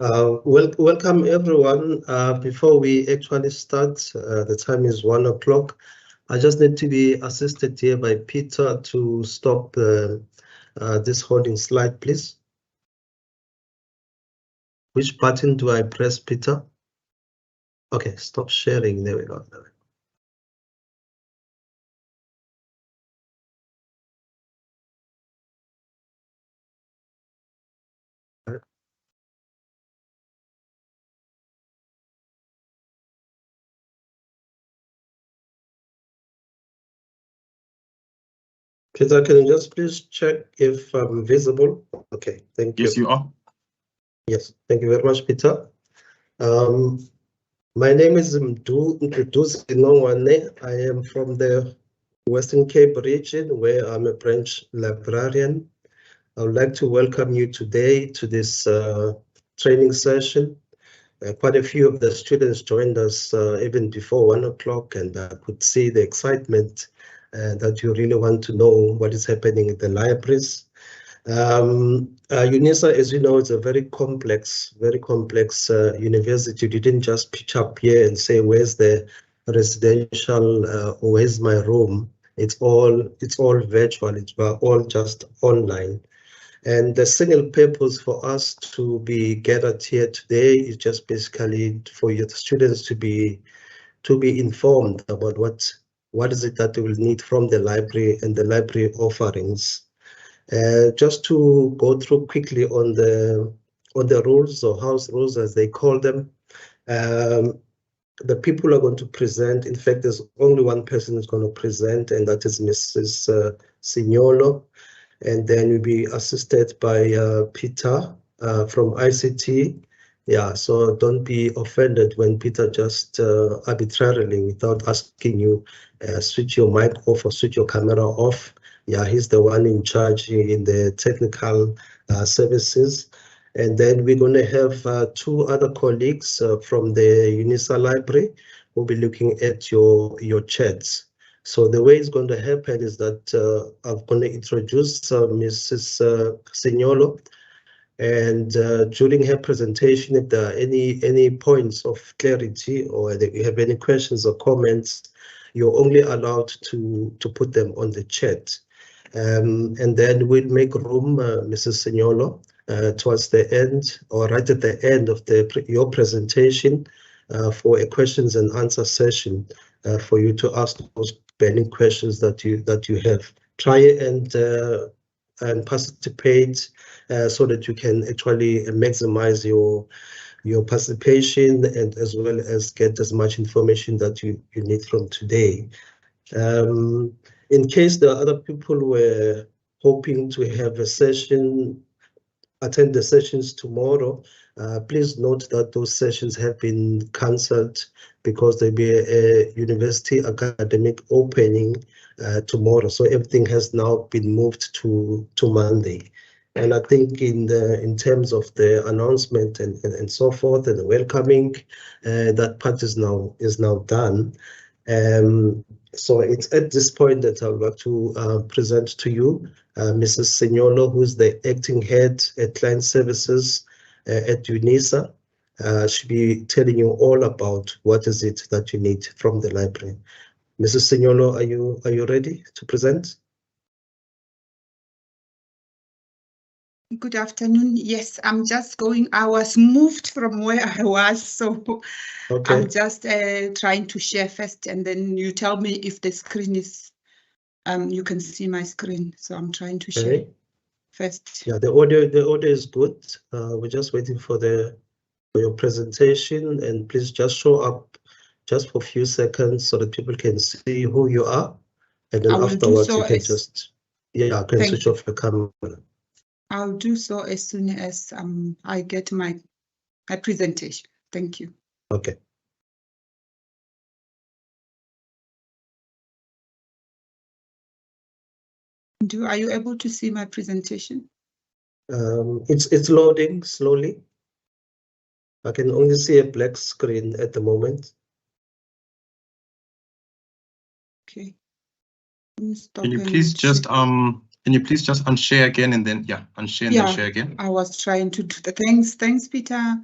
Welcome everyone. Before we actually start, the time is 1 o'clock. I just need to be assisted here by Peter to stop this holding slide, please. Which button do I press, Peter? Okay, stop sharing. There we go. Peter, can you just please check if I'm visible? Okay, thank you. Yes, you are. Yes, thank you very much, Peter. My name is Mdu Zinongwane. I am from the Western Cape region, where I'm a branch librarian. I would like to welcome you today to this training session. Quite a few of the students joined us even before 1 o'clock, and I could see the excitement that you really want to know what is happening in the libraries. UNISA, as you know, is a very complex university. You didn't just pitch up here and say, where's the residential or where's my room? It's all virtual. It's all just online. And the single purpose for us to be gathered here today is just basically for your students to be informed about what is it that they will need from the library and the library offerings. Just to go through quickly on the rules, or house rules as they call them. The people are going to present. In fact, there's only one person who's going to present, and that is Mrs. Signolo. And then we'll be assisted by Peter from ICT. Yeah, so don't be offended when Peter just arbitrarily, without asking you, switch your mic off or switch your camera off. Yeah, he's the one in charge in the technical services. And then we're going to have two other colleagues from the UNISA library who'll be looking at your chats. So the way it's going to happen is that I'm going to introduce Mrs. Signolo, and during her presentation, if there are any points of clarity or if you have any questions or comments, you're only allowed to put them on the chat. And then we'll make room, Mrs. Signolo, towards the end or right at the end of your presentation for a questions and answer session for you to ask those burning questions that you have. Try and participate so that you can actually maximize your participation, and as well as get as much information that you need from today. In case there are other people who were hoping to have a session, attend the sessions tomorrow, please note that those sessions have been cancelled because there'll be a university academic opening tomorrow. So everything has now been moved to Monday. And I think in terms of the announcement and so forth and the welcoming, that part is now done. So it's at this point that I would like to present to you Mrs. Signolo, who is the acting head at client services at UNISA. She'll be telling you all about what is it that you need from the library. Mrs. Signolo, are you ready to present? Good afternoon. Yes, I'm just going. I was moved from where I was, so okay. I'm just trying to share first, and then you tell me if the screen is, you can see my screen. So I'm trying to share first. Yeah, the audio is good. We're just waiting for your presentation, and please just show up just for a few seconds so that people can see who you are, and then afterwards you can just switch off your camera. I'll do so as soon as I get my presentation. Thank you. Okay. Are you able to see my presentation? It's loading slowly. I can only see a black screen at the moment. Okay. Can you please just unshare again, and then unshare and then share again? I was trying to do the thanks, Peter.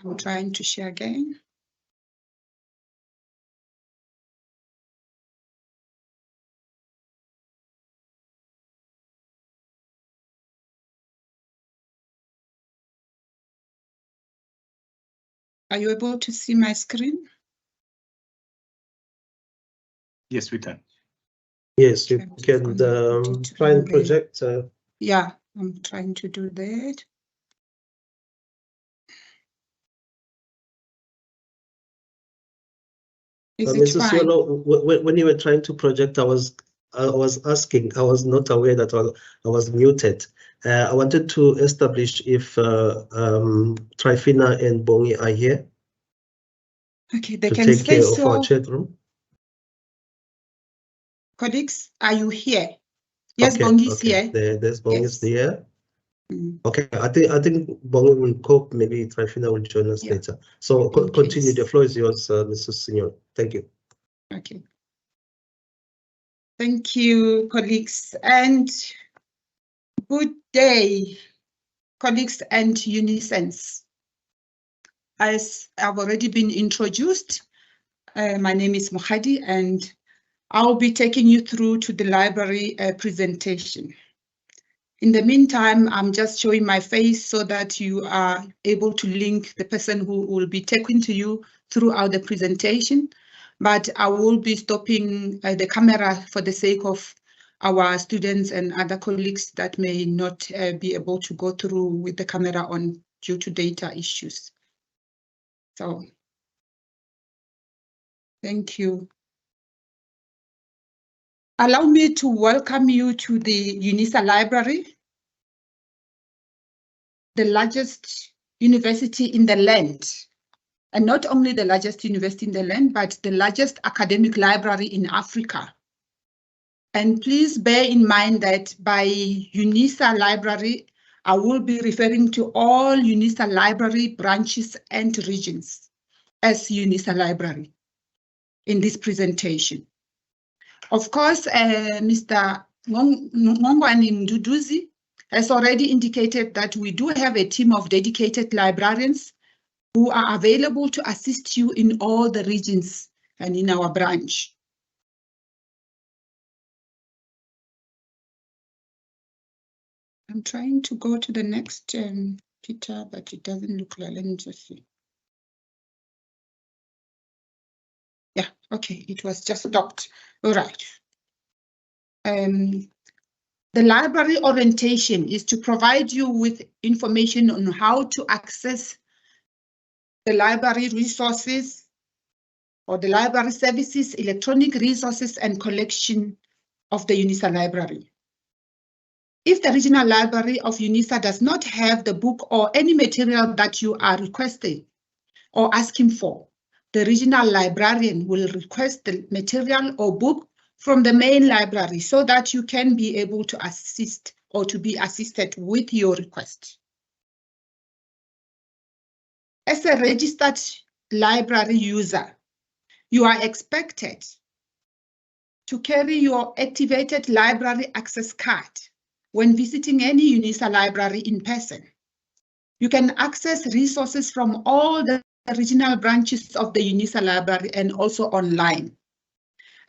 I'm trying to share again. Are you able to see my screen? Yes, we can. Yes, you can try and project. Yeah, I'm trying to do that. Is it Mrs. fine? Yolo, when you were trying to project, I was asking, I was not aware that I was muted. I wanted to establish if Trifina and Bongi are here. Okay, they to can take stay care of so. our chat room. Colleagues, are you here? Yes, Okay, Bongi is okay. here. There's Bongi Yes. there. Mm. Okay, I think Bongi will cope. Maybe Trifina will join us later. So continue. The floor is yours, Mrs. Senior. Thank you. Okay. Thank you, colleagues, and good day, colleagues and Unisens. As I've already been introduced, my name is Mohadi, and I'll be taking you through to the library presentation. In the meantime, I'm just showing my face so that you are able to link the person who will be taking to you throughout the presentation. But I will be stopping the camera for the sake of our students and other colleagues that may not be able to go through with the camera on due to data issues. So, thank you. Allow me to welcome you to the UNISA Library, the largest university in the land. And not only the largest university in the land, but the largest academic library in Africa. And please bear in mind that by UNISA Library, I will be referring to all UNISA Library branches and regions as UNISA Library in this presentation. Of course, Mr. Ngongwani Mduduzi has already indicated that we do have a team of dedicated librarians who are available to assist you in all the regions and in our branch. I'm trying to go to the next, Peter, but it doesn't look like. Let me just see. Yeah, okay, it was just stopped. All right. The library orientation is to provide you with information on how to access the library resources or the library services, electronic resources, and collection of the UNISA library. If the regional library of UNISA does not have the book or any material that you are requesting or asking for, the regional librarian will request the material or book from the main library so that you can be able to assist or to be assisted with your request. As a registered library user, you are expected to carry your activated library access card when visiting any UNISA library in person. You can access resources from all the regional branches of the UNISA library and also online.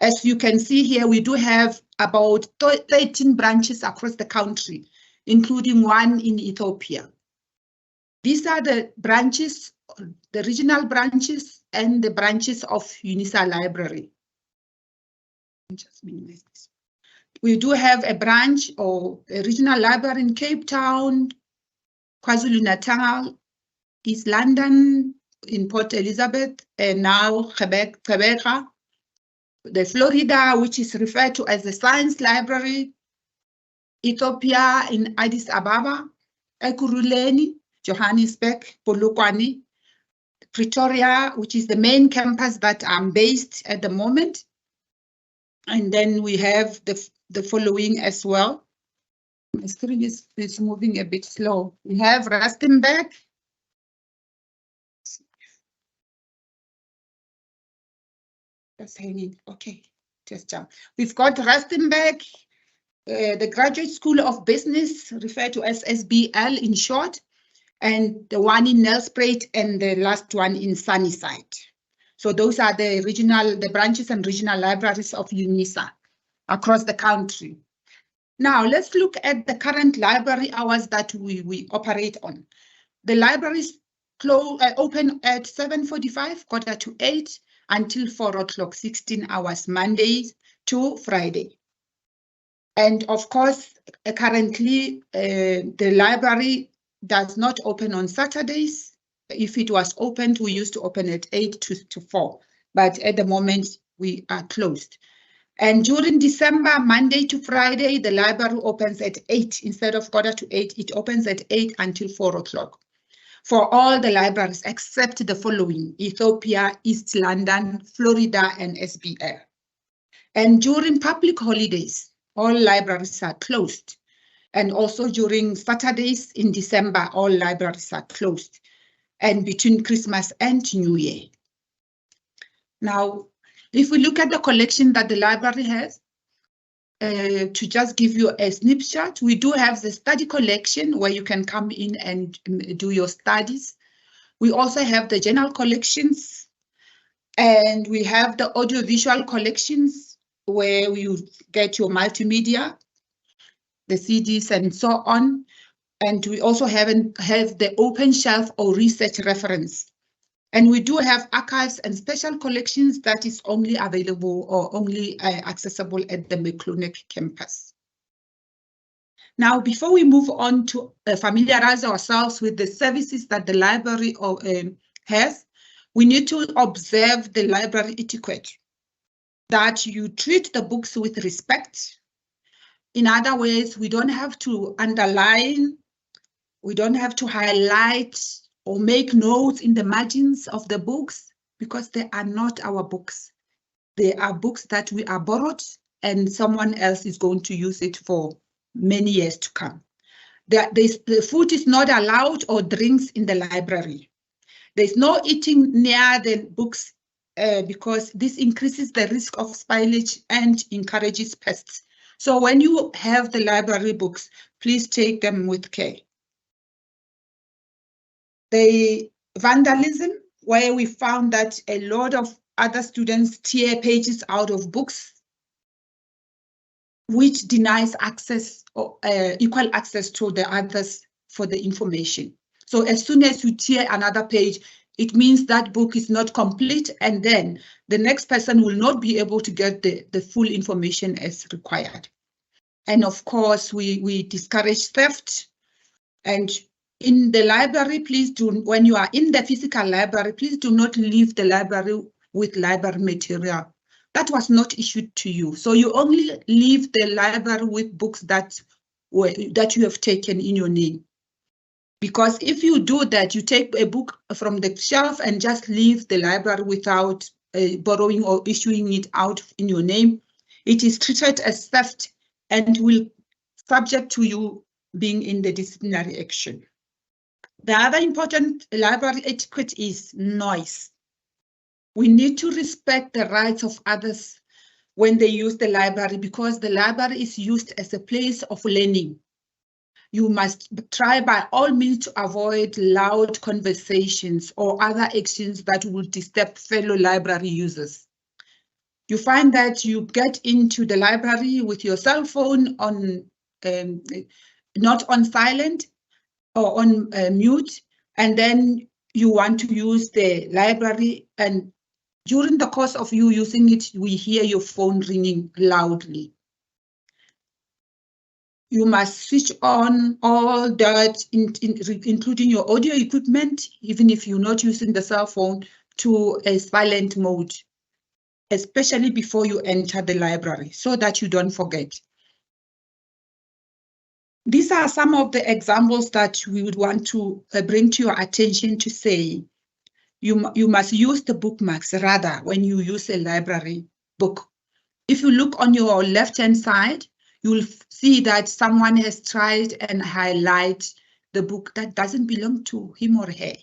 As you can see here, we do have about 13 branches across the country, including one in Ethiopia. These are the branches, the regional branches and the branches of UNISA library. Just minimize this. We do have a branch or a regional library in Cape Town, KwaZulu-Natal, East London, in Port Elizabeth, and now Gqeberha, the Florida, which is referred to as the Science Library, Ethiopia in Addis Ababa, Ekurhuleni, Johannesburg, Polokwane, Pretoria, which is the main campus that I'm based at the moment. And then we have the following as well. My screen is moving a bit slow. We have Rustenburg. Just hanging. Okay, just jump. We've got Rustenburg, the Graduate School of Business, referred to as SBL in short, and the one in Nelspruit, and the last one in Sunnyside. So those are the branches and regional libraries of UNISA across the country. Now let's look at the current library hours that we operate on. The libraries open at 7:45, 7:45 until 4 o'clock, 16 hours, Monday to Friday. And of course, currently the library does not open on Saturdays. If it was opened, we used to open at 8 to 4, but at the moment we are closed. And during December, Monday to Friday, the library opens at 8 instead of 7:45. It opens at 8 until 4 o'clock for all the libraries except the following: Ethiopia, East London, Florida, and SBL. And during public holidays, all libraries are closed. And also during Saturdays in December, all libraries are closed. And between Christmas and New Year. Now, if we look at the collection that the library has, to just give you a snapshot, we do have the study collection where you can come in and do your studies. We also have the journal collections, and we have the audiovisual collections where you get your multimedia, the CDs and so on. And we also have the open shelf or research reference. And we do have archives and special collections that is only available or only accessible at the Meklunek campus. Now, before we move on to familiarize ourselves with the services that the library has, we need to observe the library etiquette, that you treat the books with respect. In other words, we don't have to underline, we don't have to highlight or make notes in the margins of the books, because they are not our books. They are books that we are borrowed and someone else is going to use it for many years to come. The food is not allowed or drinks in the library. There's no eating near the books because this increases the risk of spillage and encourages pests. So when you have the library books, please take them with care. The vandalism, where we found that a lot of other students tear pages out of books, which denies access or equal access to the others for the information. So as soon as you tear another page, it means that book is not complete, and then the next person will not be able to get the full information as required. And of course, we discourage theft. And in the library, please do, when you are in the physical library, please do not leave the library with library material. That was not issued to you. So you only leave the library with books that you have taken in your name. Because if you do that, you take a book from the shelf and just leave the library without borrowing or issuing it out in your name, it is treated as theft and will subject to you being in the disciplinary action. The other important library etiquette is noise. We need to respect the rights of others when they use the library, because the library is used as a place of learning. You must try by all means to avoid loud conversations or other actions that will disturb fellow library users. You find that you get into the library with your cell phone on, not on silent or on mute, and then you want to use the library, and during the course of you using it, we hear your phone ringing loudly. You must switch on all that, including your audio equipment, even if you're not using the cell phone, to a silent mode, especially before you enter the library, so that you don't forget. These are some of the examples that we would want to bring to your attention to say, you must use the bookmarks rather when you use a library book. If you look on your left-hand side, you'll see that someone has tried and highlight the book that doesn't belong to him or her.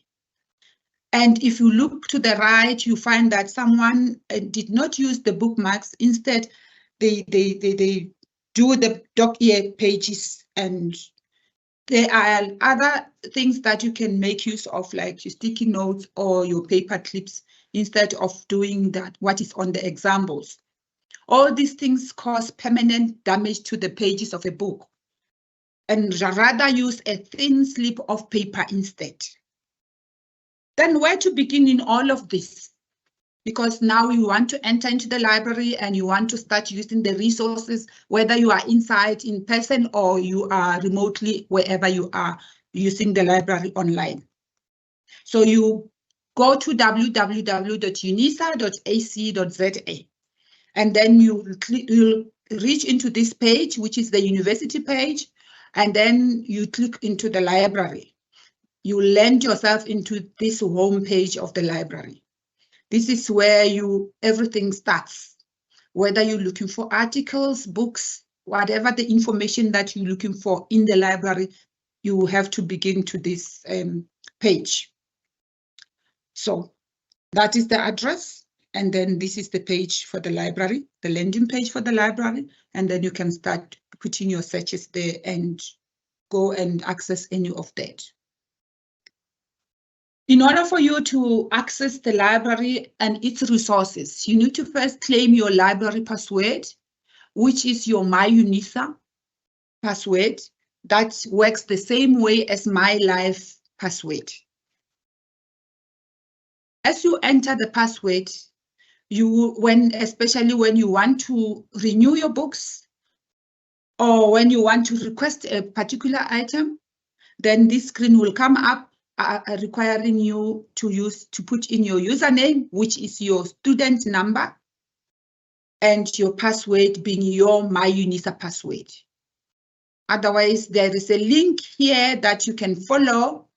And if you look to the right, you find that someone did not use the bookmarks. Instead, they do the dog ear pages and there are other things that you can make use of, like your sticky notes or your paper clips, instead of doing that, what is on the examples. All these things cause permanent damage to the pages of a book, and rather use a thin slip of paper instead. Then where to begin in all of this? Because now you want to enter into the library and you want to start using the resources, whether you are inside in person or you are remotely, wherever you are using the library online. So you go to www.unisa.ac.za, and then you'll reach into this page, which is the university page, and then you click into the library. You land yourself into this home page of the library. This is where everything starts. Whether you're looking for articles, books, whatever the information that you're looking for in the library, you have to begin to this page. So that is the address. And then this is the page for the library, the landing page for the library. And then you can start putting your searches there and go and access any of that. In order for you to access the library and its resources, you need to first claim your library password, which is your MyUnisa password. That works the same way as MyLife password. As you enter the password, especially when you want to renew your books, or when you want to request a particular item, then this screen will come up requiring you to put in your username, which is your student number, and your password being your MyUnisa password. Otherwise, there is a link here that you can follow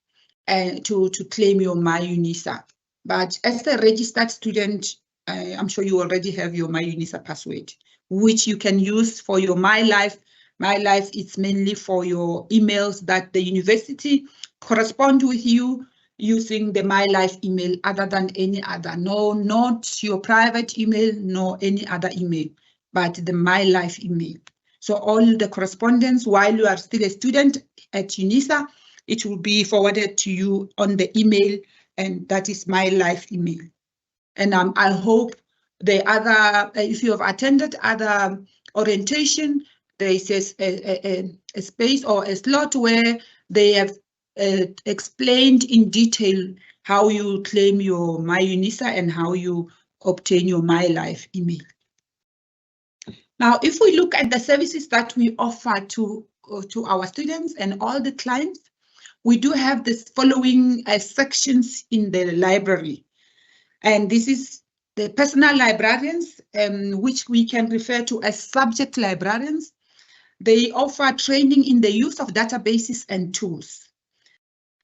to claim your MyUnisa. But as a registered student, I'm sure you already have your MyUnisa password, which you can use for your MyLife. MyLife is mainly for your emails that the university correspond with you using the MyLife email, other than any other. No, not your private email, nor any other email, but the MyLife email. So all the correspondence while you are still a student at UNISA, it will be forwarded to you on the email, and that is MyLife email. And I hope the other, if you have attended other orientation, there is a space or a slot where they have explained in detail how you claim your MyUnisa and how you obtain your MyLife email. Now, if we look at the services that we offer to our students and all the clients, we do have the following sections in the library. And this is the personal librarians, which we can refer to as subject librarians. They offer training in the use of databases and tools.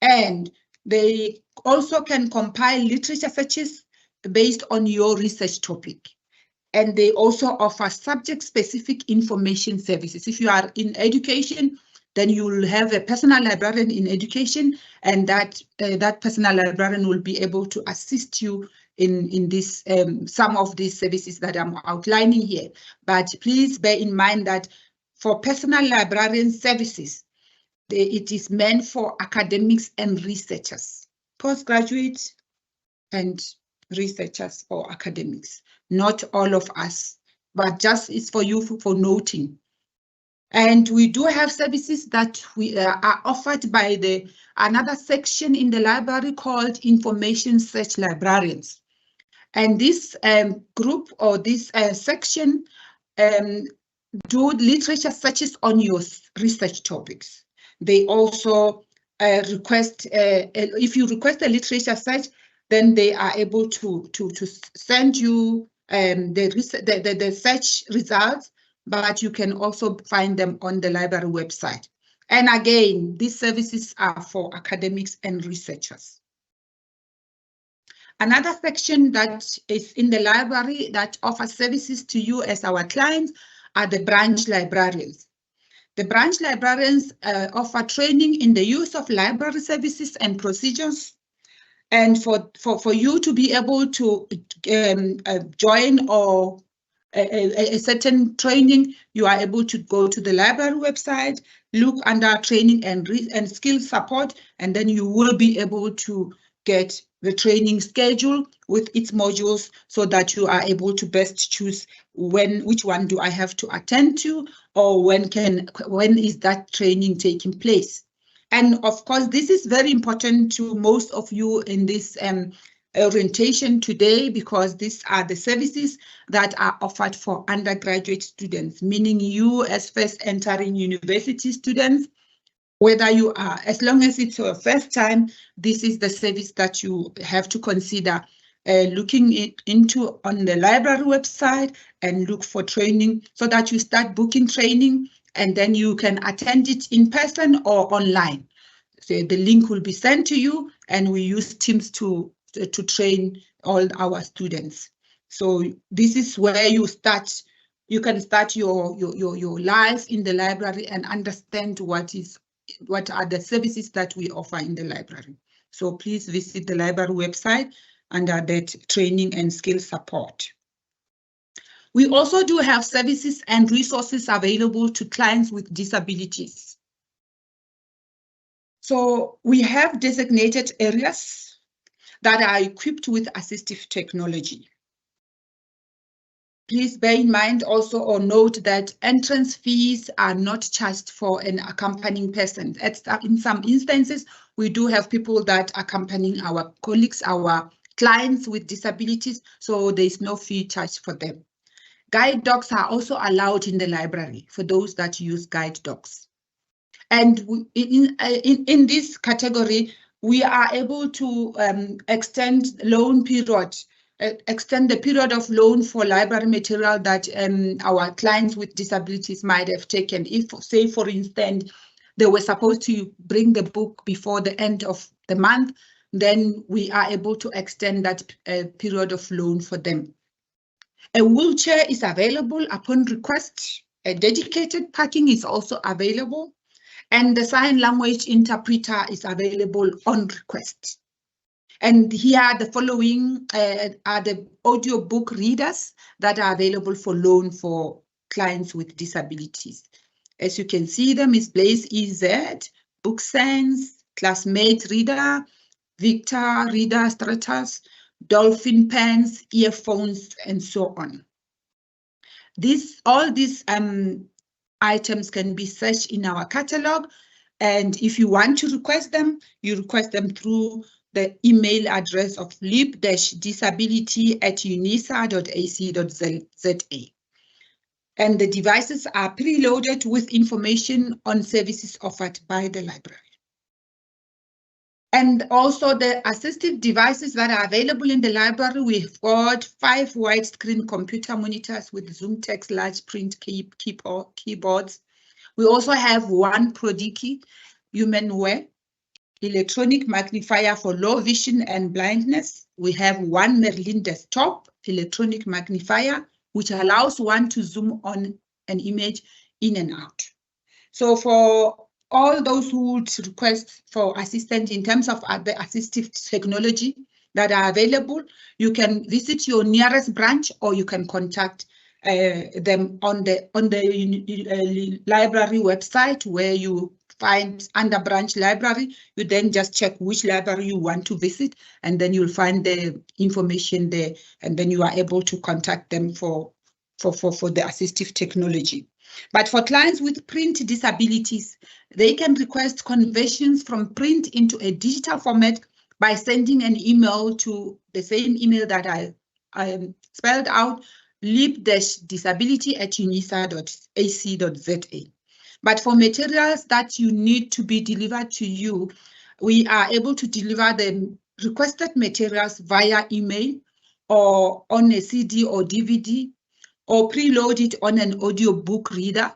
And they also can compile literature searches based on your research topic. And they also offer subject-specific information services. If you are in education, then you will have a personal librarian in education, and that personal librarian will be able to assist you in this some of these services that I'm outlining here. But please bear in mind that for personal librarian services, it is meant for academics and researchers, postgraduates and researchers or academics. Not all of us, but just it's for you for noting. And we do have services that we are offered by another section in the library called Information Search Librarians. And this group or this section do literature searches on your research topics. They also request, if you request a literature search, then they are able to send you the search results, but you can also find them on the library website. And again, these services are for academics and researchers. Another section that is in the library that offers services to you as our clients are the branch librarians. The branch librarians offer training in the use of library services and procedures. And for you to be able to join or a certain training, you are able to go to the library website, look under training and skill support, and then you will be able to get the training schedule with its modules so that you are able to best choose which one do I have to attend to, or when is that training taking place. And of course, this is very important to most of you in this orientation today, because these are the services that are offered for undergraduate students, meaning you as first entering university students, whether you are, as long as it's your first time, this is the service that you have to consider looking into on the library website and look for training so that you start booking training and then you can attend it in person or online. So the link will be sent to you, and we use Teams to train all our students. So this is where you start. You can start your life in the library and understand what are the services that we offer in the library. So please visit the library website under that training and skill support. We also do have services and resources available to clients with disabilities. So we have designated areas that are equipped with assistive technology. Please bear in mind also or note that entrance fees are not charged for an accompanying person. In some instances, we do have people that accompany our colleagues, our clients with disabilities, so there is no fee charged for them. Guide dogs are also allowed in the library for those that use guide dogs. And in this category, we are able to extend loan period, extend the period of loan for library material that our clients with disabilities might have taken. If, say, for instance, they were supposed to bring the book before the end of the month, then we are able to extend that period of loan for them. A wheelchair is available upon request. A dedicated parking is also available. And the sign language interpreter is available on request. And here the following are the audiobook readers that are available for loan for clients with disabilities. As you can see them is Blaze EZ, BookSense, Classmate Reader, Victor Reader Stratus, Dolphin Pens, earphones, and so on. All these items can be searched in our catalog, and if you want to request them, you request them through the email address of lib-disability@unisa.ac.za. And the devices are preloaded with information on services offered by the library. And also the assistive devices that are available in the library, we've got 5 widescreen computer monitors with ZoomText large print keyboards. We also have 1 Prodiki HumanWare electronic magnifier for low vision and blindness. We have 1 Merlin desktop electronic magnifier, which allows one to zoom on an image in and out. So for all those who would request for assistance in terms of the assistive technology that are available, you can visit your nearest branch, or you can contact them on the library website, where you find under branch library. You then just check which library you want to visit, and then you'll find the information there, and then you are able to contact them for the assistive technology. But for clients with print disabilities, they can request conversions from print into a digital format by sending an email to the same email that I spelled out, lib-disability@unisa.ac.za. But for materials that you need to be delivered to you, we are able to deliver the requested materials via email or on a CD or DVD, or preload it on an audiobook reader.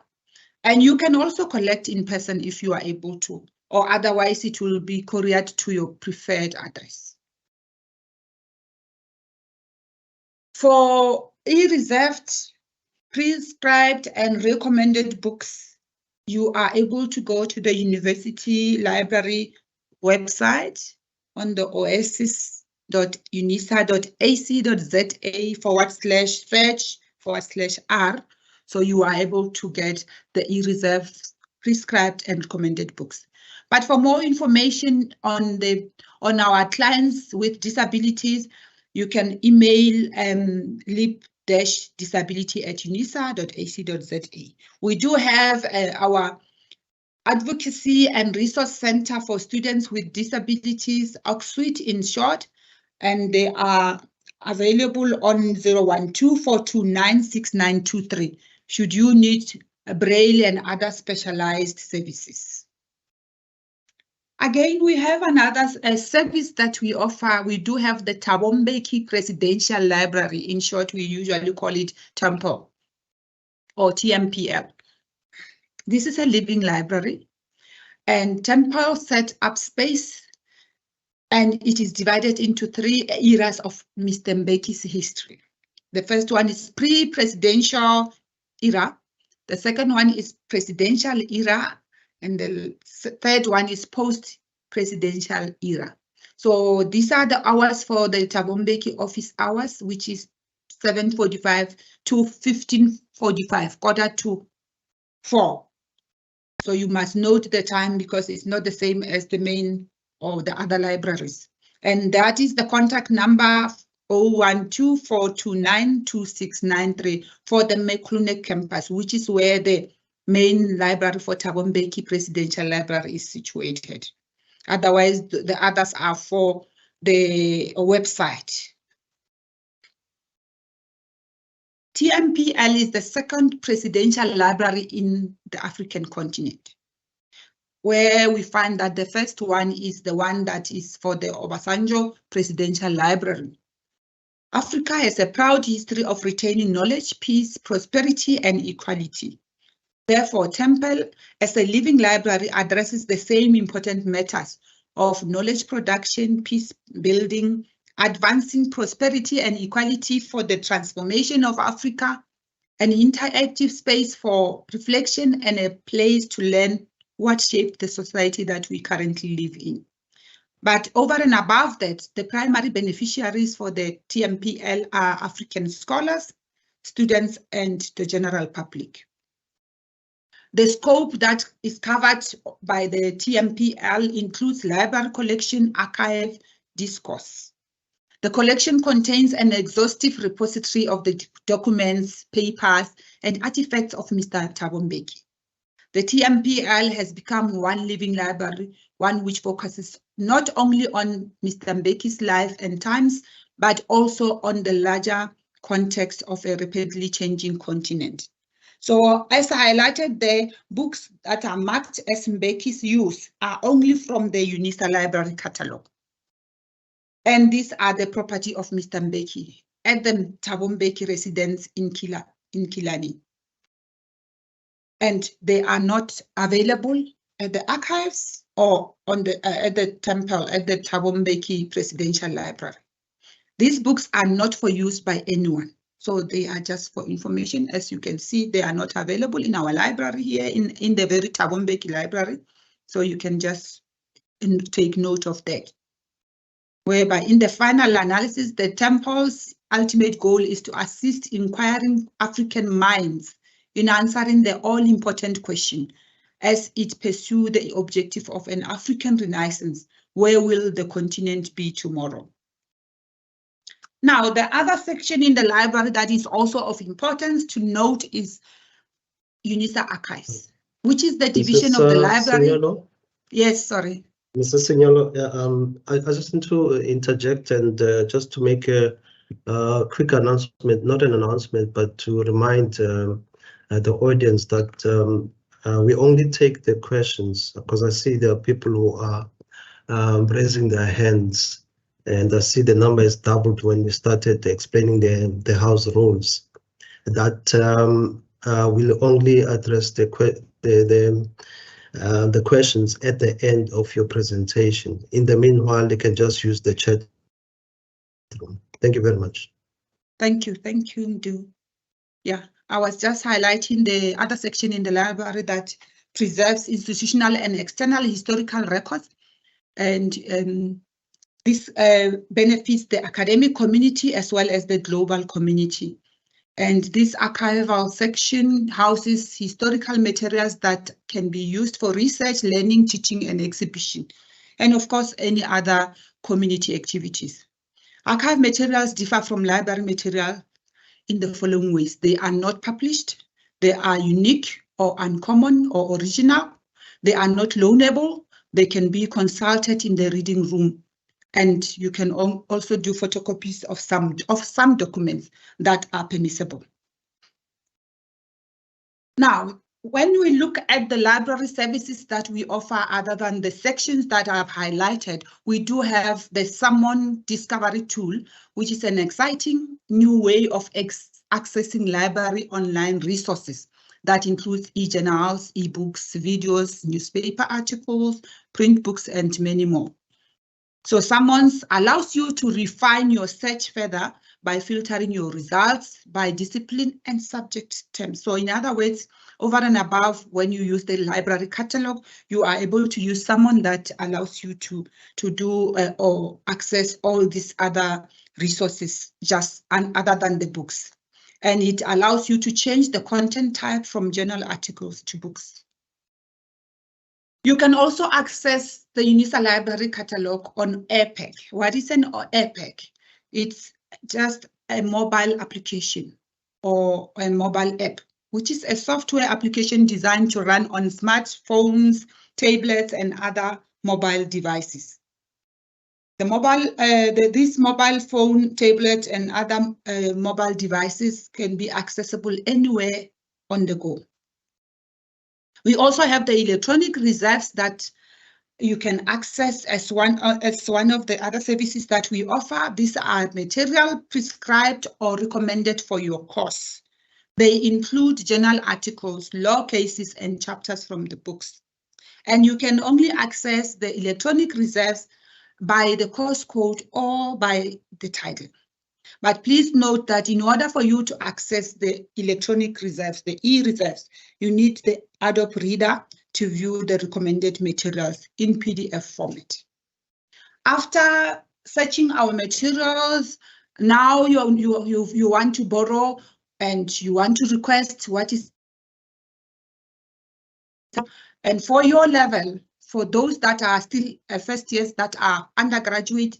And you can also collect in person if you are able to, or otherwise it will be couriered to your preferred address. For e-reserved, prescribed and recommended books, you are able to go to the university library website on the oasis.unisa.ac.za/search /R, so you are able to get the e-reserve prescribed and recommended books. But for more information on our clients with disabilities, you can email lip-disability@unisa.ac.za. We do have our Advocacy and Resource Center for Students with Disabilities, OCSWIT in short, and they are available on 012-429-6923 should you need Braille and other specialized services. Again, we have another service that we offer. We do have the Thabo Mbeki Presidential Library. In short, we usually call it TEMPL or TMPL. This is a living library, and TEMPL set up space, and it is divided into 3 eras of Mr. Mbeki's history. The first one is pre-presidential era. The second one is presidential era, and the third one is post-presidential era. So these are the hours for the Thabo Mbeki office hours, which is 7:45 to 15:45, 3:45. So you must note the time because it's not the same as the main or the other libraries. And that is the contact number 012-429-2693 for the Meklunek campus, which is where the main library for Thabo Mbeki Presidential Library is situated. Otherwise, the others are for the website. TMPL is the second presidential library in the African continent, where we find that the first one is the one that is for the Obasanjo Presidential Library. Africa has a proud history of retaining knowledge, peace, prosperity, and equality. Therefore, TEMPL, as a living library, addresses the same important matters of knowledge production, peace building, advancing prosperity and equality for the transformation of Africa, an interactive space for reflection and a place to learn what shaped the society that we currently live in. But over and above that, the primary beneficiaries for the TMPL are African scholars, students, and the general public. The scope that is covered by the TMPL includes library collection, archive, discourse. The collection contains an exhaustive repository of the documents, papers, and artifacts of Mr. Thabo Mbeki. The TMPL has become one living library, one which focuses not only on Mr. Mbeki's life and times, but also on the larger context of a rapidly changing continent. So as highlighted, the books that are marked as Mbeki's use are only from the UNISA library catalog. And these are the property of Mr. Mbeki at the Thabo Mbeki residence in Killarney. And they are not available at the archives or on the at the TEMPL, at the Thabo Mbeki Presidential Library. These books are not for use by anyone. So they are just for information. As you can see, they are not available in our library here in the very Thabo Mbeki library. So you can just take note of that. Whereby in the final analysis, the TEMPL's ultimate goal is to assist inquiring African minds in answering the all-important question as it pursues the objective of an African Renaissance. Where will the continent be tomorrow? Now, the other section in the library that is also of importance to note is UNISA Archives, which is the division of the library. Signolo? Yes, sorry. Mr. Signolo, I just need to interject and just to make a quick announcement, not an announcement, but to remind the audience that we only take the questions, because I see there are people who are raising their hands, and I see the number is doubled when we started explaining the house rules. That will only address the questions at the end of your presentation. In the meanwhile, you can just use the chat room. Thank you very much. Thank you, Ndu. Yeah, I was just highlighting the other section in the library that preserves institutional and external historical records, and this benefits the academic community as well as the global community. And this archival section houses historical materials that can be used for research, learning, teaching, and exhibition. And of course, any other community activities. Archive materials differ from library material in the following ways. They are not published, they are unique or uncommon or original, they are not loanable, they can be consulted in the reading room, and you can also do photocopies of some documents that are permissible. Now, when we look at the library services that we offer, other than the sections that I've highlighted, we do have the Summon Discovery Tool, which is an exciting new way of accessing library online resources that includes e-journals, e-books, videos, newspaper articles, print books, and many more. So Summons allows you to refine your search further by filtering your results by discipline and subject terms. So in other words, over and above, when you use the library catalog, you are able to use Summon that allows you to do or access all these other resources just other than the books. And it allows you to change the content type from journal articles to books. You can also access the UNISA Library Catalog on AirPack. What is an AirPack? It's just a mobile application or a mobile app, which is a software application designed to run on smartphones, tablets, and other mobile devices. This mobile phone, tablet, and other mobile devices can be accessible anywhere on the go. We also have the electronic reserves that you can access as one of the other services that we offer. These are material prescribed or recommended for your course. They include journal articles, law cases, and chapters from the books. And you can only access the electronic reserves by the course code or by the title. But please note that in order for you to access the electronic reserves, the e-reserves, you need the Adobe Reader to view the recommended materials in PDF format. After searching our materials, now you want to borrow and you want to request what is. And for your level, for those that are still first years that are undergraduate,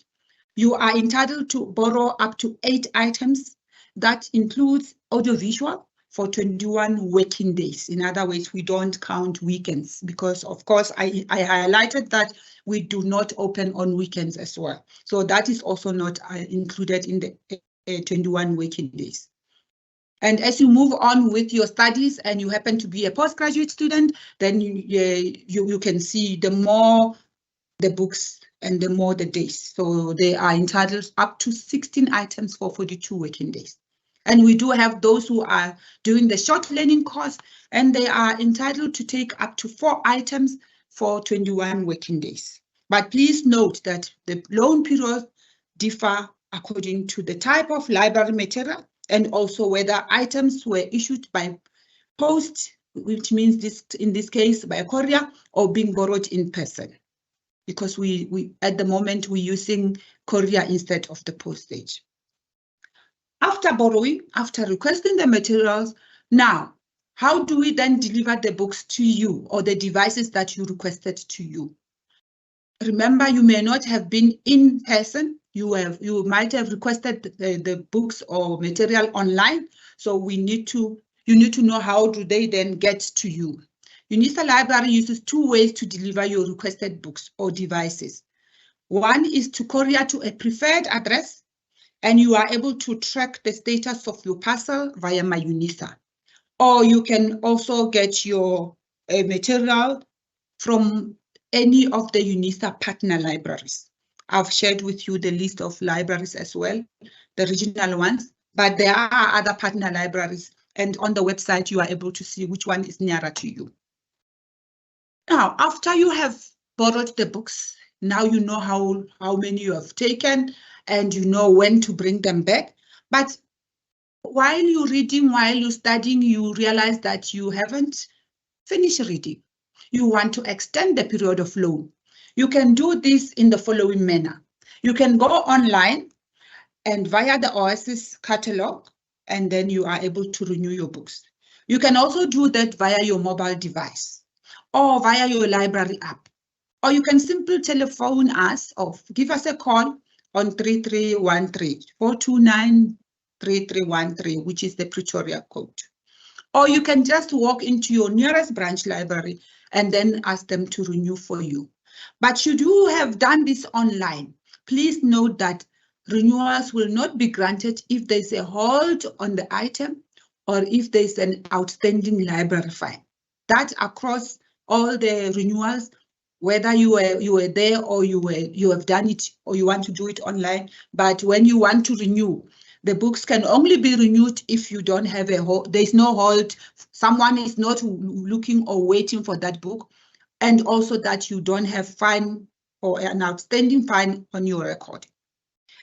you are entitled to borrow up to 8 items. That includes audiovisual for 21 working days. In other words, we don't count weekends because, of course, I highlighted that we do not open on weekends as well. So that is also not included in the 21 working days. And as you move on with your studies and you happen to be a postgraduate student, then you can see the more the books and the more the days. So they are entitled up to 16 items for 42 working days. And we do have those who are doing the short learning course, and they are entitled to take up to 4 items for 21 working days. But please note that the loan periods differ according to the type of library material and also whether items were issued by post, which means in this case by a courier, or being borrowed in person. Because we at the moment we're using courier instead of the postage. After borrowing, after requesting the materials, now, how do we then deliver the books to you or the devices that you requested to you? Remember, you may not have been in person. You might have requested the books or material online. So you need to know how do they then get to you. UNISA Library uses 2 ways to deliver your requested books or devices. One is to courier to a preferred address, and you are able to track the status of your parcel via My UNISA. Or you can also get your material from any of the UNISA partner libraries. I've shared with you the list of libraries as well, the regional ones, but there are other partner libraries, and on the website you are able to see which one is nearer to you. Now, after you have borrowed the books, now you know how many you have taken and you know when to bring them back. But while you're reading, while you're studying, you realize that you haven't finished reading. You want to extend the period of loan. You can do this in the following manner. You can go online and via the OASIS catalog, and then you are able to renew your books. You can also do that via your mobile device or via your library app. Or you can simply telephone us or give us a call on 3313 429 3313, which is the Pretoria code. Or you can just walk into your nearest branch library and then ask them to renew for you. But should you have done this online, please note that renewals will not be granted if there's a hold on the item or if there's an outstanding library fine. That across all the renewals, whether you were there or you have done it or you want to do it online. But when you want to renew, the books can only be renewed if you don't have a hold. There's no hold. Someone is not looking or waiting for that book, and also that you don't have fine or an outstanding fine on your record.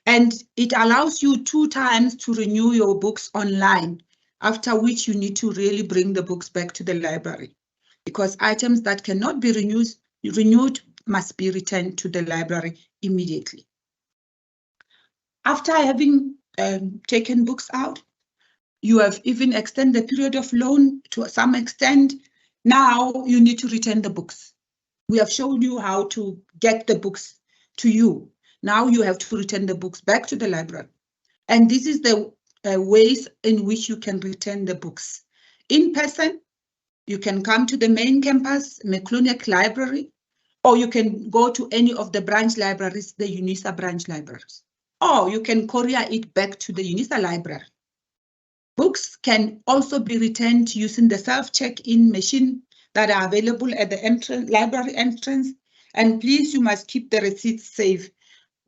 And it allows you 2 times to renew your books online, after which you need to really bring the books back to the library, because items that cannot be renewed must be returned to the library immediately. After having taken books out, you have even extended the period of loan to some extent. Now you need to return the books. We have shown you how to get the books to you. Now you have to return the books back to the library. And this is the ways in which you can return the books. In person, you can come to the main campus, Meklunek Library, or you can go to any of the branch libraries, the UNISA branch libraries, or you can courier it back to the UNISA library. Books can also be returned using the self-check-in machine that are available at the library entrance. And please, you must keep the receipts safe.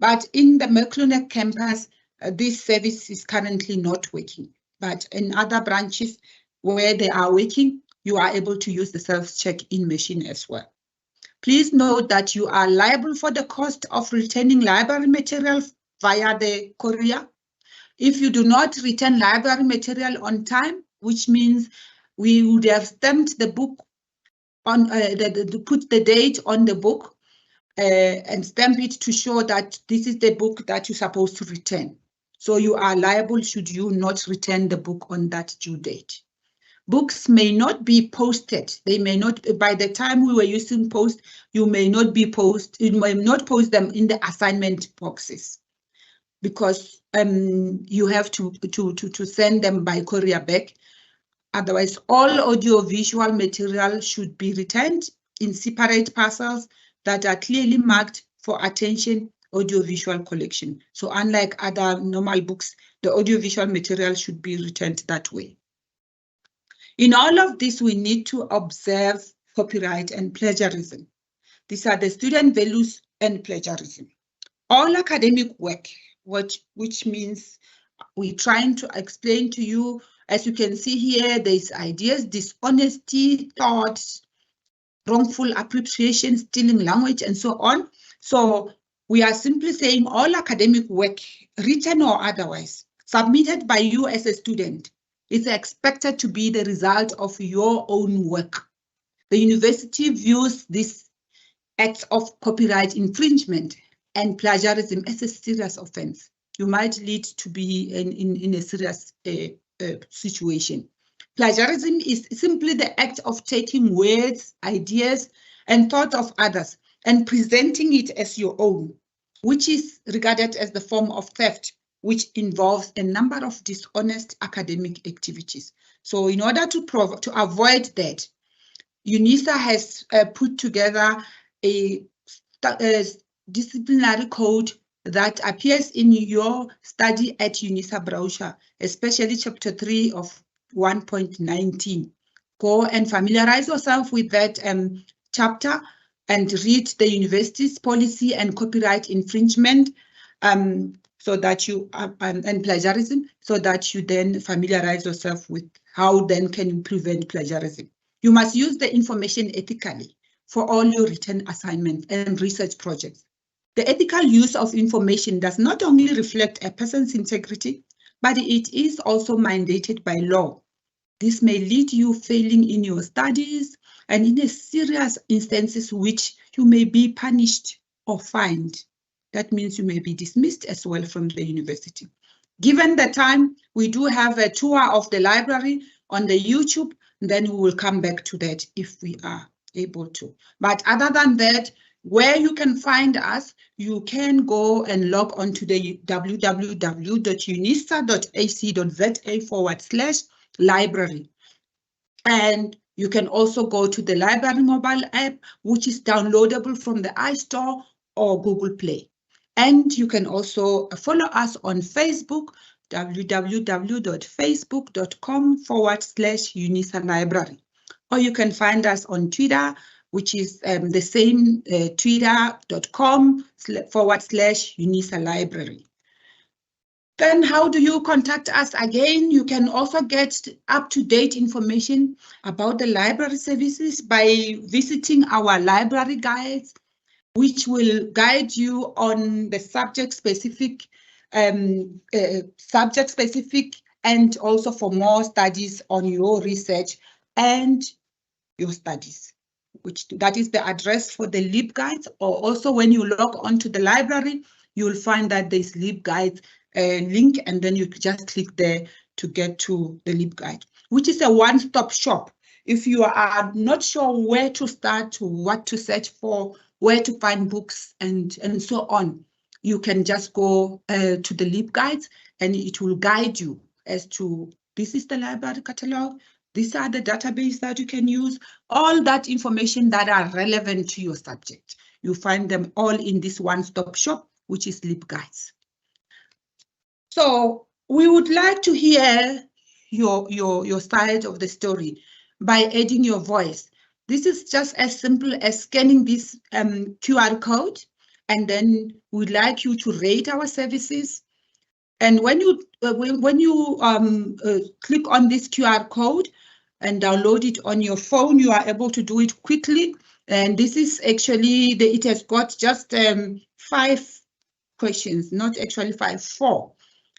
But in the Meklunek campus, this service is currently not working. But in other branches where they are working, you are able to use the self-check-in machine as well. Please note that you are liable for the cost of returning library material via the courier. If you do not return library material on time, which means we would have stamped the book on, put the date on the book and stamp it to show that this is the book that you're supposed to return. So you are liable should you not return the book on that due date. Books may not be posted. They may not, by the time we were using post, you may not post them in the assignment boxes, because you have to send them by courier back. Otherwise, all audiovisual material should be returned in separate parcels that are clearly marked for attention audiovisual collection. So unlike other normal books, the audiovisual material should be returned that way. In all of this, we need to observe copyright and plagiarism. These are the student values and plagiarism. All academic work, which means we're trying to explain to you, as you can see here, there's ideas, dishonesty, thoughts, wrongful appropriation, stealing language, and so on. So we are simply saying all academic work, written or otherwise, submitted by you as a student, is expected to be the result of your own work. The university views this act of copyright infringement and plagiarism as a serious offense. You might lead to be in a serious situation. Plagiarism is simply the act of taking words, ideas, and thoughts of others and presenting it as your own, which is regarded as the form of theft, which involves a number of dishonest academic activities. So in order to avoid that, UNISA has put together a disciplinary code that appears in your study at UNISA brochure, especially chapter 3 of 1.19. Go and familiarize yourself with that chapter and read the university's policy and copyright infringement so that you and plagiarism, so that you then familiarize yourself with how then can you prevent plagiarism. You must use the information ethically for all your written assignments and research projects. The ethical use of information does not only reflect a person's integrity, but it is also mandated by law. This may lead you failing in your studies and in a serious instances which you may be punished or fined. That means you may be dismissed as well from the university. Given the time, we do have a tour of the library on the YouTube, and then we will come back to that if we are able to. But other than that, where you can find us, you can go and log on to the www.unisa.ac.za/library. And you can also go to the library mobile app, which is downloadable from the iStore or Google Play. And you can also follow us on Facebook, www.facebook.com/UNISA Library. Or you can find us on Twitter, which is the same, twitter.com/UNISA Library. Then how do you contact us? Again, you can also get up-to-date information about the library services by visiting our library guides, which will guide you on the subject-specific and also for more studies on your research and your studies, that is the address for the LibGuides. Or also when you log on to the library, you'll find that there's LibGuides link, and then you just click there to get to the LibGuide, which is a one-stop shop. If you are not sure where to start, what to search for, where to find books, and so on, you can just go to the LibGuides, and it will guide you as to, this is the library catalog, these are the database that you can use, all that information that are relevant to your subject. You find them all in this one-stop shop, which is LibGuides. So we would like to hear your side of the story by adding your voice. This is just as simple as scanning this QR code, and then we'd like you to rate our services. And when you click on this QR code and download it on your phone, you are able to do it quickly. And this is actually, it has got just 5 questions, not actually 5, 4.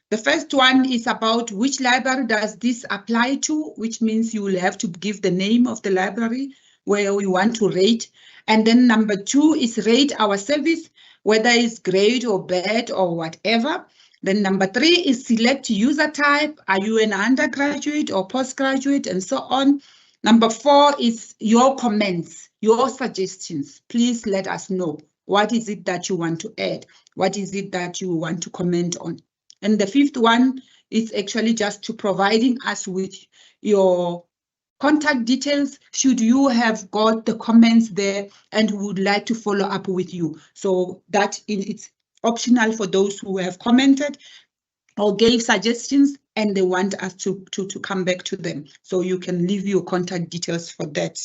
The first one is about which library does this apply to, which means you will have to give the name of the library where we want to rate. And then number 2 is rate our service, whether it's great or bad or whatever. Then number 3 is select user type. Are you an undergraduate or postgraduate, and so on. Number 4 is your comments, your suggestions. Please let us know. What is it that you want to add? What is it that you want to comment on? And the 5th one is actually just to providing us with your contact details should you have got the comments there and would like to follow up with you. So that it's optional for those who have commented or gave suggestions and they want us to come back to them. So you can leave your contact details for that.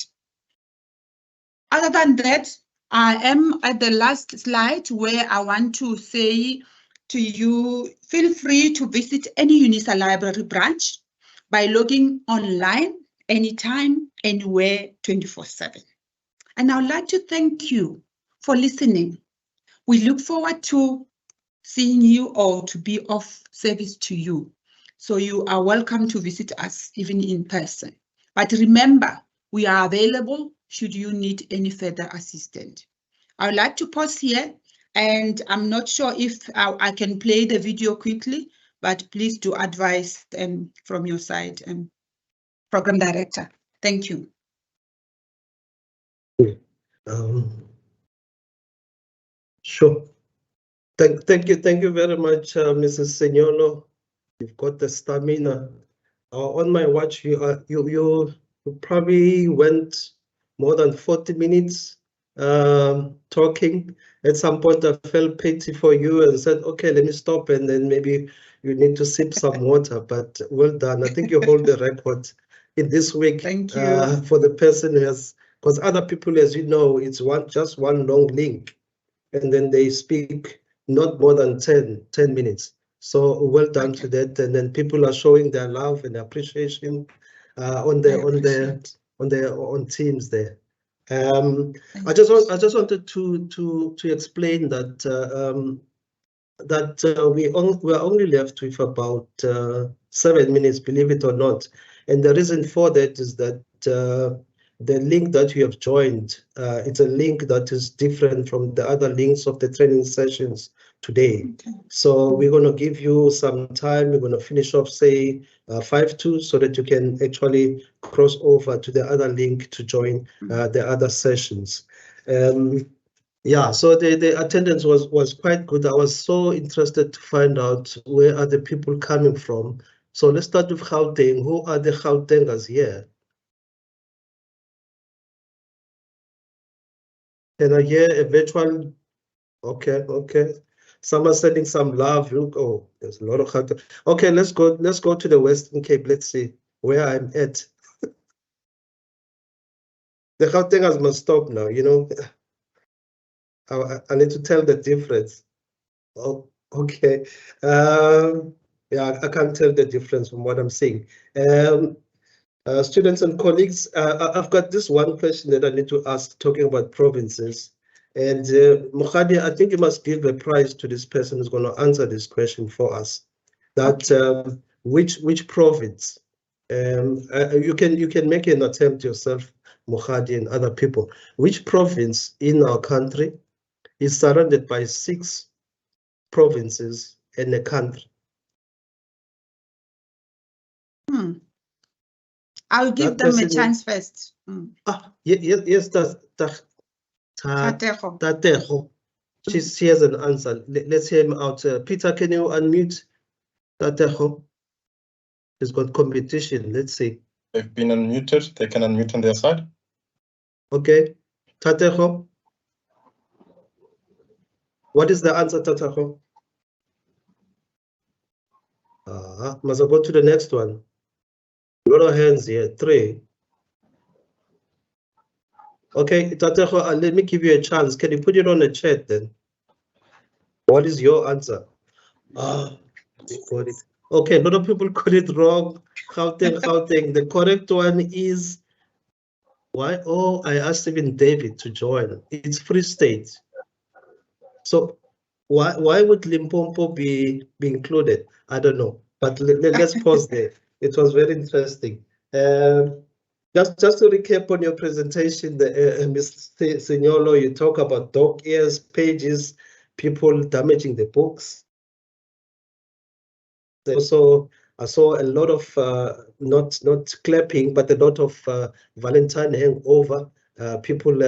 Other than that, I am at the last slide where I want to say to you, feel free to visit any UNISA library branch by logging online anytime, anywhere, 24/7. And I would like to thank you for listening. We look forward to seeing you or to be of service to you. So you are welcome to visit us even in person. But remember, we are available should you need any further assistance. I would like to pause here, and I'm not sure if I can play the video quickly, but please do advise from your side, Program Director. Thank you. Sure. Thank you very much, Mrs. Senyolo. You've got the stamina. On my watch, you probably went more than 40 minutes talking. At some point, I felt pity for you and said, okay, let me stop, and then maybe you need to sip some water, but well done. I think you hold the record in this week. Thank you. For the person who has, because other people, as you know, it's just one long link, and then they speak not more than 10 minutes. So well done to that, and then people are showing their love and appreciation on Teams there. I just wanted to explain that we're only left with about 7 minutes, believe it or not, and the reason for that is that the link that you have joined, it's a link that is different from the other links of the training sessions today. Okay. So we're going to give you some time. We're going to finish off, say, 5:02, so that you can actually cross over to the other link to join the other sessions. Yeah, so the attendance was quite good. I was so interested to find out where are the people coming from. So let's start with Gauteng. Who are the Gautengers here? Can I hear a virtual? Okay, okay. Someone sending some love. Look, oh, there's a lot of Gauteng. Okay, let's go to the Western Cape. Let's see where I'm at. The Gautengers must stop now, you know. I need to tell the difference. Oh, okay. Yeah, I can't tell the difference from what I'm saying. Students and colleagues, I've got this one question that I need to ask, talking about provinces. And Mokgadi, I think you must give a prize to this person who's going to answer this question for us. That which province? You can make an attempt yourself, Mokgadi, and other people. Which province in our country is surrounded by 6 provinces in a country? I'll give them a chance first. Yes, Tatego. She has an answer. Let's hear him out. Peter, can you unmute Tatego? He's got competition. Let's see. They've been unmuted. They can unmute on their side. Okay. Tatego. What is the answer, Tatego? Must I go to the next one? A lot of hands here. 3. Okay, Tatego, let me give you a chance. Can you put it on the chat then? What is your answer? Got it. Okay, a lot of people got it wrong. Gauteng. The correct one is why? Oh, I asked even David to join. It's Free State. So why would Limpopo be included? I don't know. But let's pause there. It was very interesting. Just to recap on your presentation, Mr. Signolo, you talk about dog ears, pages, people damaging the books. Also, I saw a lot of not clapping, but a lot of Valentine hangover. People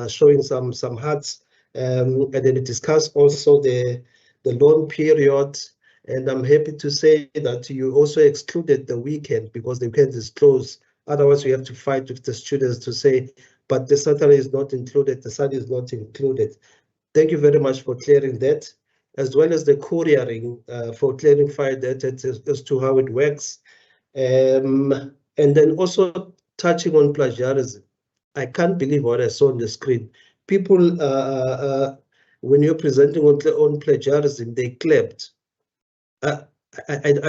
showing some hearts, and then we discussed also the loan period. And I'm happy to say that you also excluded the weekend because the weekend is closed. Otherwise, we have to fight with the students to say, but the Saturday is not included, the Sunday is not included. Thank you very much for clearing that, as well as the couriering for clarifying that as to how it works. And then also touching on plagiarism. I can't believe what I saw on the screen. People, when you're presenting on plagiarism, they clapped. I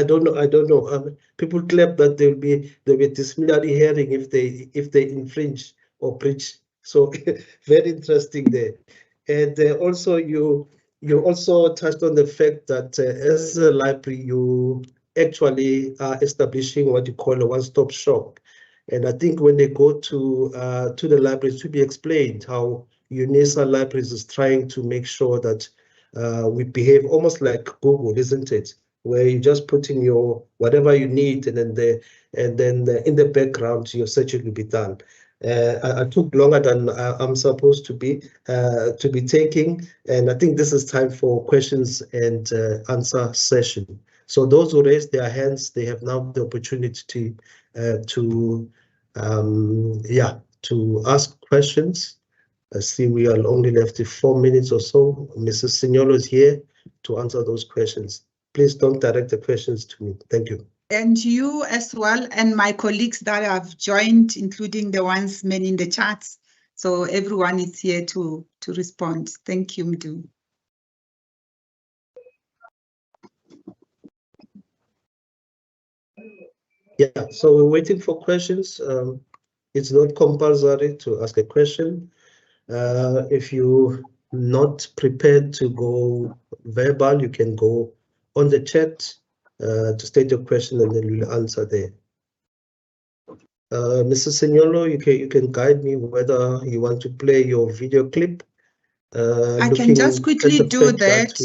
don't know. People clap that there'll be disciplinary hearing if they infringe or breach. So very interesting there. And also you also touched on the fact that as a library you actually are establishing what you call a one-stop shop. And I think when they go to the libraries, to be explained how UNISA Libraries is trying to make sure that we behave almost like Google, isn't it? Where you just put in your whatever you need, and then in the background your searching will be done. I took longer than I'm supposed to be taking, and I think this is time for questions and answer session. So those who raised their hands, they have now the opportunity to ask questions. I see we are only left with 4 minutes or so. Mrs. Signolo is here to answer those questions. Please don't direct the questions to me. Thank you. And you as well, and my colleagues that have joined, including the ones manning the chats. So everyone is here to respond. Thank you, Mdu. Yeah, so we're waiting for questions. It's not compulsory to ask a question. If you're not prepared to go verbal, you can go on the chat to state your question, and then we'll answer there. Mr. Signolo, you can guide me whether you want to play your video clip I can just quickly do that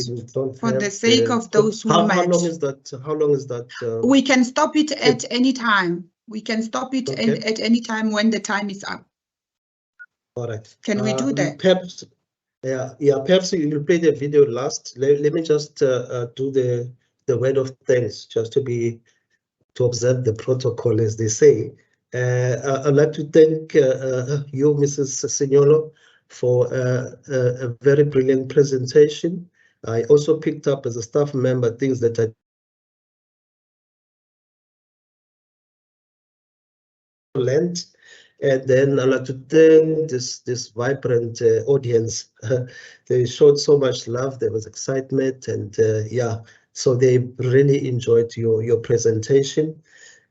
for the sake of those who might. How long is that? How long is that? We can stop it at any time. We can stop it at any time when the time is up. All right. Can we do that? Perhaps, perhaps you'll play the video last. Let me just do the word of thanks, just to observe the protocol, as they say. I'd like to thank you, Mrs. Signolo, for a very brilliant presentation. I also picked up as a staff member things that I learned. And then I'd like to thank this vibrant audience. They showed so much love, there was excitement, and so they really enjoyed your presentation.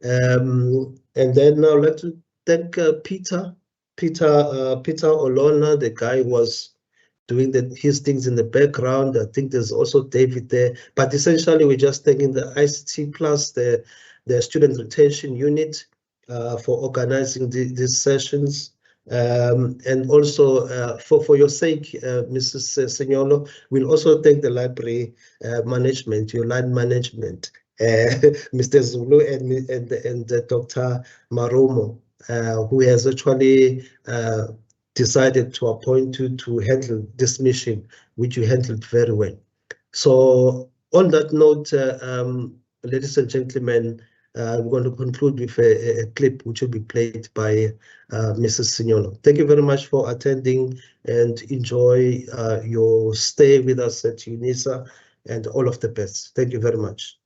And then I'd like to thank Peter Olona, the guy who was doing his things in the background. I think there's also David there, but essentially we're just thanking the ICT Plus, the student retention unit, for organizing these sessions. And also for your sake, Mrs. Signolo, we'll also thank the library management, your line management, Mr. Zulu and Dr. Maromo, who has actually decided to appoint you to handle this mission, which you handled very well. So on that note, ladies and gentlemen, I'm going to conclude with a clip which will be played by Mrs. Signolo. Thank you very much for attending, and enjoy your stay with us at UNISA, and all of the best. Thank you very much.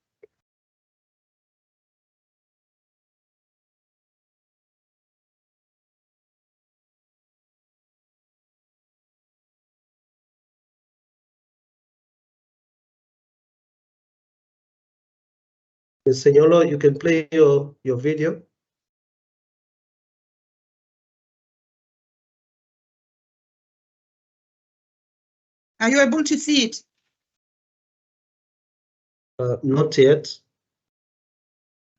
Signolo, you can play your video. Are you able to see it? Not yet.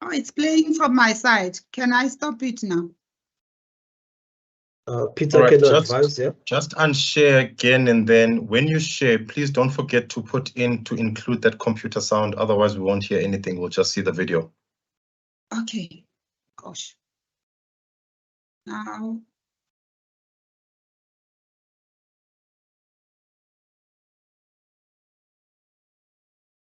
Oh, it's playing from my side. Can I stop it now? Peter, right, can you advise? Yeah. Just unshare again, and then when you share, please don't forget to include that computer sound. Otherwise, we won't hear anything. We'll just see the video. Okay. Gosh. Now.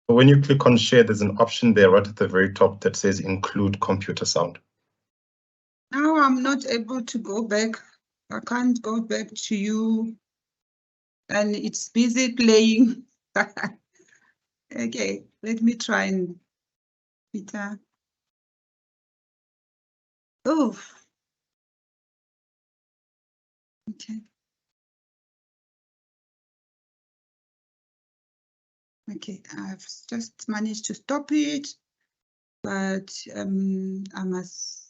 When you click on share, there's an option there right at the very top that says include computer sound. Now I'm not able to go back. I can't go back to you. And it's busy playing. Okay, let me try and Peter. Oh. Okay. Okay, I've just managed to stop it, but I must.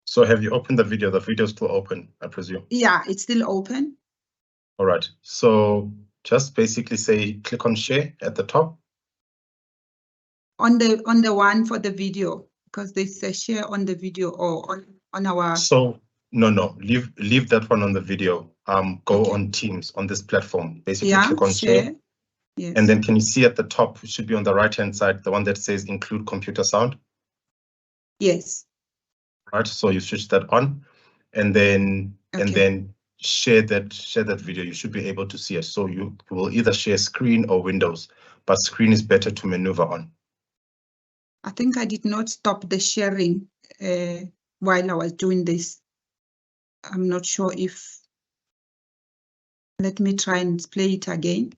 So have you opened the video? The video is still open, I presume. Yeah, it's still open. All right, so just basically say click on share at the top. On the one for the video, because they say share on the video or on our. So no, leave that one on the video. Go on Teams on this platform. Basically, click on share. Yes. And then can you see at the top, it should be on the right-hand side, the one that says include computer sound? Yes. Right, so you switch that on, and then share that video. You should be able to see it. So you will either share screen or windows, but screen is better to maneuver on. I think I did not stop the sharing while I was doing this. I'm not sure if. Let me try and play it again.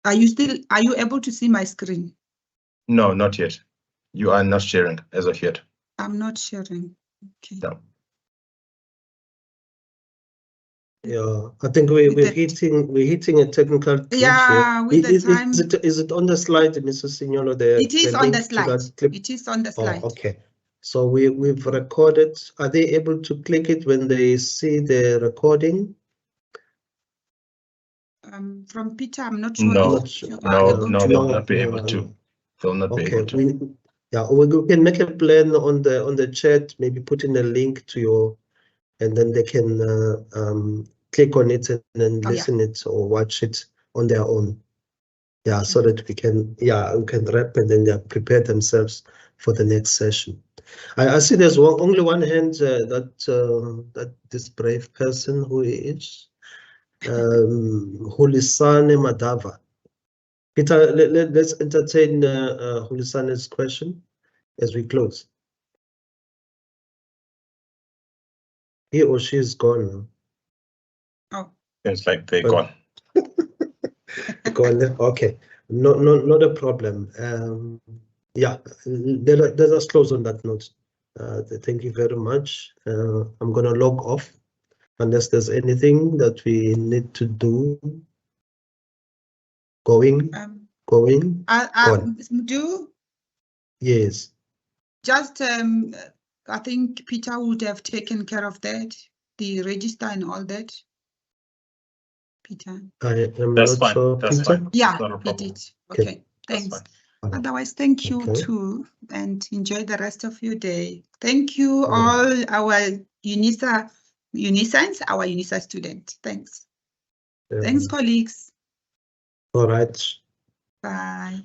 Are you able to see my screen? No, not yet. You are not sharing as of yet. I'm not sharing. Okay. No. Yeah, I think we're hitting a technical glitch. Yeah, with the time. Is it on the slide, Mrs. Signolo? It is on the slide. It is on the slide. Oh, okay. So we've recorded. Are they able to click it when they see the recording? From Peter, I'm not sure. No, they'll not be able to. They'll not be able to. We can make a plan on the chat. Maybe put in a link to and then they can click on it and then Oh, listen it or watch it on their own. Yeah, so that we can wrap and then they prepare themselves for the next session. I see there's only one hand that this brave person who is Hulisane Madava. Peter, let's entertain Hulisane's question as we close. He or she is gone now. Oh, It's like they're gone. Gone. Okay, not a problem. Yeah, let us close on that note. Thank you very much. I'm gonna log off unless there's anything that we need to do. Going. Do Yes. just I think Peter would have taken care of that, the register and all that. Peter. I am That's not fine. sure. That's Peter? fine. Yeah, Not a he problem. did. Okay, That's thanks. fine. Otherwise, thank you Okay. too, and enjoy the rest of your day. Thank you Mm. all our Unisans, our UNISA students. Thanks. Thanks, colleagues. All right. Bye.